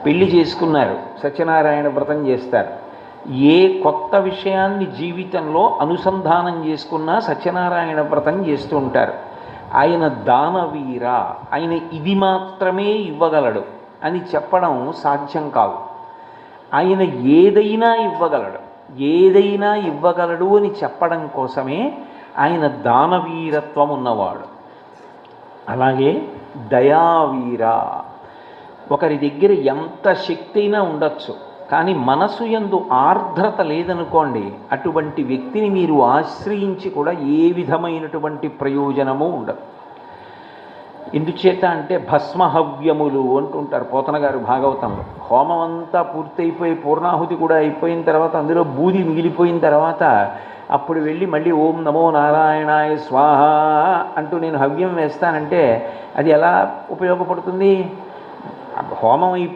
పెళ్లి చేసుకున్నారు, సత్యనారాయణ వ్రతం చేస్తారు. ఏ కొత్త విషయాన్ని జీవితంలో అనుసంధానం చేసుకున్నా సత్యనారాయణ వ్రతం చేస్తూ ఉంటారు. ఆయన దానవీర, ఆయన ఇది మాత్రమే ఇవ్వగలడు అని చెప్పడం సాధ్యం కాదు. ఆయన ఏదైనా ఇవ్వగలడు, ఏదైనా ఇవ్వగలడు అని చెప్పడం కోసమే ఆయన దానవీరత్వం ఉన్నవాడు. అలాగే దయావీర, ఒకరి దగ్గర ఎంత శక్తి అయినా ఉండొచ్చు, కానీ మనసు యందు ఆర్ద్రత లేదనుకోండి, అటువంటి వ్యక్తిని మీరు ఆశ్రయించి కూడా ఏ విధమైనటువంటి ప్రయోజనము ఉండదు. ఎందుచేత అంటే భస్మహవ్యములు అంటుంటారు పోతన గారు భాగవతంలో. హోమం అంతా పూర్తయిపోయి పూర్ణాహుతి కూడా అయిపోయిన తర్వాత అందులో బూది మిగిలిపోయిన తర్వాత అప్పుడు వెళ్ళి మళ్ళీ ఓం నమో నారాయణాయ స్వాహ అంటూ నేను హవ్యం వేస్తానంటే అది ఎలా ఉపయోగపడుతుంది? హోమం